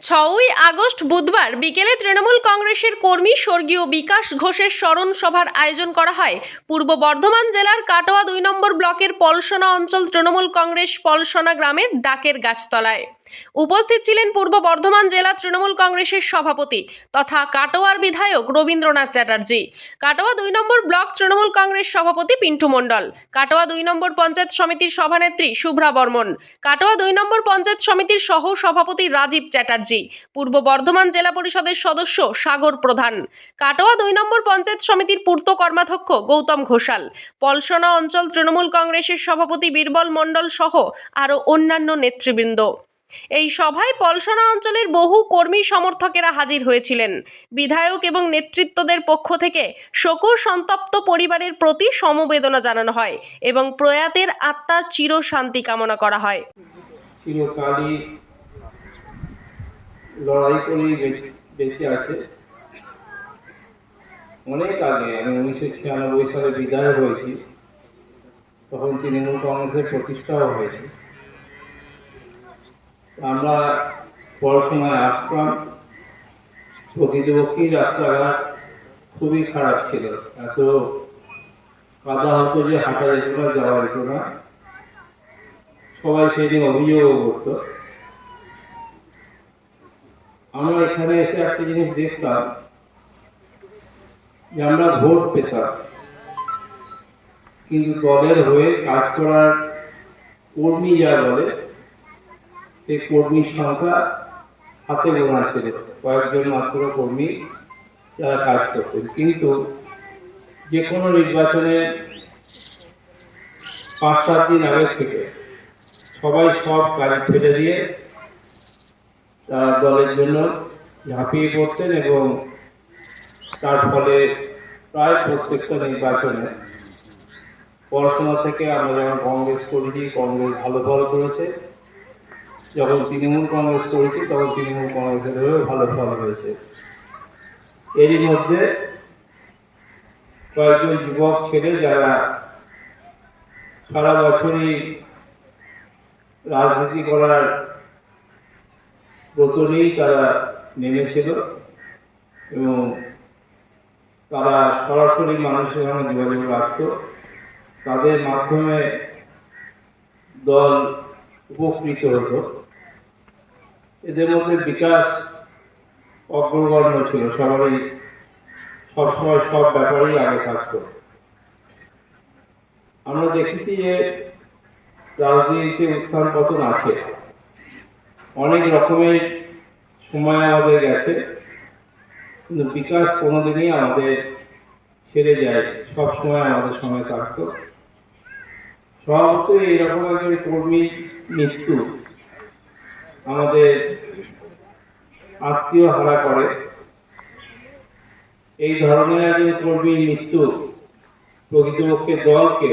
6ই August বুধবার বিকেলে তৃণমূল কংগ্রেসের কর্মী স্বর্গীয় বিকাশ ঘোষের স্মরণ সভার আয়োজন করা হয় পূর্ব বর্ধমান জেলার কাটোয়া 2 নম্বর ব্লকের পলসনা অঞ্চল তৃণমূল কংগ্রেস পলসনা গ্রামের ডাকের গাছতলায়। উপস্থিত ছিলেন পূর্ব বর্ধমান জেলা তৃণমূল কংগ্রেসের সভাপতি তথা কাটোয়ার বিধায়ক রবীন্দ্রনাথ চ্যাটার্জি, কাটোয়া 2 নম্বর ব্লক তৃণমূল কংগ্রেস সভাপতি পিন্টু মণ্ডল, কাটোয়া 2 নম্বর পঞ্চায়েত সমিতির সভানেত্রী শুভ্রা বর্মন, কাটোয়া 2 নম্বর পঞ্চায়েত সমিতির সহ সভাপতি রাজীব চ্যাটার্জি, পূর্ব বর্ধমান জেলা পরিষদের সদস্য সাগর প্রধান, কাটোয়া 2 নম্বর পঞ্চায়েত সমিতির পূর্ত কর্মাধ্যক্ষ গৌতম ঘোষাল, পলসনা অঞ্চল তৃণমূল কংগ্রেসের সভাপতি বীরবল মণ্ডল সহ আরও অন্যান্য নেতৃবৃন্দ। এই সভায় পলসনা অঞ্চলের বহু কর্মী সমর্থকেরা হাজির হয়েছিলেন। বিধায়ক এবং নেতৃত্বদের পক্ষ থেকে শোক সন্তপ্ত পরিবারের প্রতি সমবেদনা জানানো হয় এবং প্রয়াতের আত্মার চিরশান্তি কামনা করা হয়। চিরকালই লড়াই করে বেঁচে আছে। অনেক আগে আমি 1996 সালে বিদায় হয়েছি, তখন তৃণমূল কংগ্রেসের প্রতিষ্ঠাও হয়েছে। আমরা পড়াশোনায় আসতাম, প্রকৃতপক্ষেই রাস্তাঘাট খুবই খারাপ ছিল, এত কাদা হতো যে হাঁটা যেত না, যাওয়া যেত না। সবাই সেদিন অভিযোগও করতো। আমরা এখানে এসে একটা জিনিস দেখতাম যে আমরা ভোট পেতাম, কিন্তু দলের হয়ে কাজ করার কর্মী যা বলে সেই কর্মীর সংখ্যা হাতে গোনা ছিল, কয়েকজন মাত্র কর্মী যারা কাজ করতেন। কিন্তু যে কোনো নির্বাচনে 5-7 দিন আগে থেকে সবাই সব কাজ ফেলে দিয়ে দলের জন্য ঝাঁপিয়ে পড়তেন এবং তার ফলে প্রায় প্রত্যেকটা নির্বাচনে পড়াশোনা থেকে আমরা যখন কংগ্রেস করেছি, কংগ্রেস ভালো ফল করেছে, যখন তৃণমূল কংগ্রেস করেছি তখন তৃণমূল কংগ্রেসের হয়েও ভালো ফল হয়েছে। এরই মধ্যে কয়েকজন যুবক ছেলে যারা সারা বছরই রাজনীতি করার ব্রত নিয়েই তারা নেমেছিল এবং তারা সরাসরি মানুষের সঙ্গে যোগাযোগ রাখত, তাদের মাধ্যমে দল উপকৃত হতো। এদের মধ্যে বিকাশ অগ্রগণ্য ছিল, সবারই সবসময় সব ব্যাপারেই আগে থাকত। আমরা দেখেছি যে রাজনীতিতে উত্থান পতন আছে, অনেক রকমের সময় আমাদের গেছে, কিন্তু বিকাশ কোনোদিনই আমাদের ছেড়ে যায়, সব সময় আমাদের সঙ্গে থাকতো। স্বভাবতই এরকম একজন কর্মীর মৃত্যু আমাদের আত্মীয় হারা করে। এই ধরনের একজন কর্মীর মৃত্যু প্রকৃতপক্ষে দলকে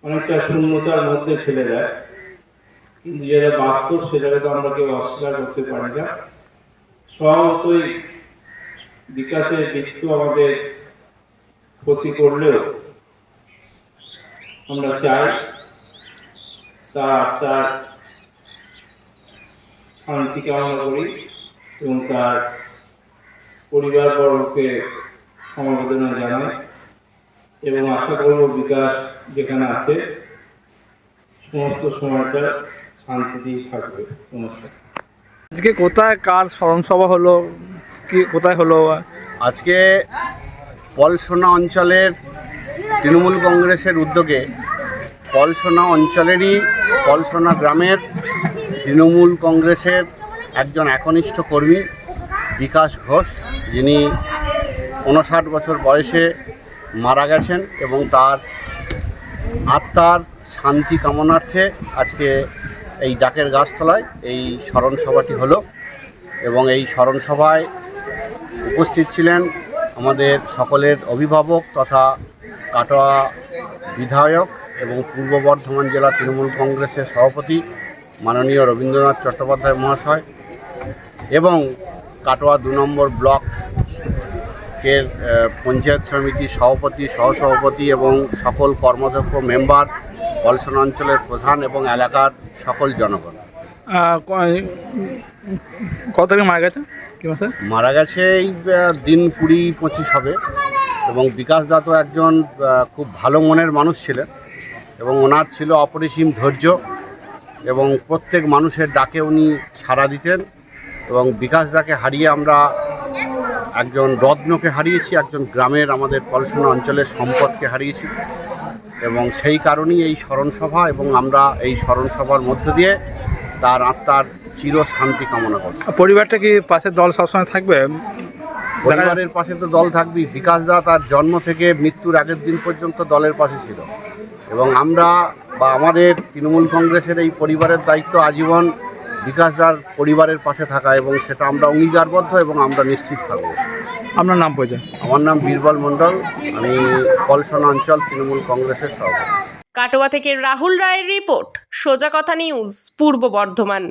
অনেকটা শূন্যতার মধ্যে ফেলে দেয়, কিন্তু যেটা বাস্তব সেটাকে তো আমরা কেউ অস্বীকার করতে পারি না। স্বভাবতই বিকাশের মৃত্যু আমাদের ক্ষতি করলেও আমরা চাই তার শান্তি কামনা করি এবং তার পরিবারবর্গকে সমবেদনা জানাই এবং আশা করব বিকাশ যেখানে আছে সমস্ত সময়টা শান্তিতেই থাকবে। নমস্কার। আজকে কোথায় কার স্মরণসভা হলো, কি কোথায় হলো? আজকে পলসনা অঞ্চলের তৃণমূল কংগ্রেসের উদ্যোগে পলসনা অঞ্চলেরই পলসনা গ্রামের তৃণমূল কংগ্রেসের একজন একনিষ্ঠ কর্মী বিকাশ ঘোষ, যিনি 59 বছর বয়সে মারা গেছেন এবং তার আত্মার শান্তি কামনার্থে আজকে এই ডাকের গাছতলায় এই স্মরণ সভাটি হলো এবং এই স্মরণ সভায় উপস্থিত ছিলেন আমাদের সকলের অভিভাবক তথা কাটোয়া বিধায়ক এবং পূর্ব বর্ধমান জেলা তৃণমূল কংগ্রেসের সভাপতি মাননীয় রবীন্দ্রনাথ চট্টোপাধ্যায় মহাশয় এবং কাটোয়া 2 নম্বর ব্লকের পঞ্চায়েত সমিতির সভাপতি, সহসভাপতি এবং সকল কর্মাধ্যক্ষ, মেম্বার, পলসনা অঞ্চলের প্রধান এবং এলাকার সকল জনগণ। কত তারিখে মারা গেছে কি মাসে? মারা গেছে এই দিন 20-25 হবে। এবং বিকাশ দা তো একজন খুব ভালো মনের মানুষ ছিলেন এবং ওনার ছিল অপরিসীম ধৈর্য এবং প্রত্যেক মানুষের ডাকে উনি সাড়া দিতেন। এবং বিকাশ দাকে হারিয়ে আমরা একজন রত্নকে হারিয়েছি, একজন গ্রামের আমাদের পলসনা অঞ্চলের সম্পদকে হারিয়েছি। এবং সেই কারণেই এই স্মরণসভা, এবং আমরা এই স্মরণসভার মধ্য দিয়ে তার আত্মার চির শান্তি কামনা করছি। পরিবারটা কি পাশের দল সবসময় থাকবে? পরিবারের পাশে তো দল থাকবেই। বিকাশ দা তার জন্ম থেকে মৃত্যুর আগের দিন পর্যন্ত দলের পাশে ছিল এবং আমরা বা আমাদের তৃণমূল কংগ্রেসের এই পরিবারের দায়িত্ব আজীবন বিকাশ দার পরিবারের পাশে থাকা, এবং সেটা আমরা অঙ্গীকারবদ্ধ এবং আমরা নিশ্চিত থাকব। আপনার নাম পরিচয়? আমার নাম বীরবল মণ্ডল, আমি পলসনা অঞ্চল তৃণমূল কংগ্রেসের সভাপতি। কাটোয়া থেকে রাহুল রায়ের রিপোর্ট, সোজা কথা নিউজ, পূর্ব বর্ধমান।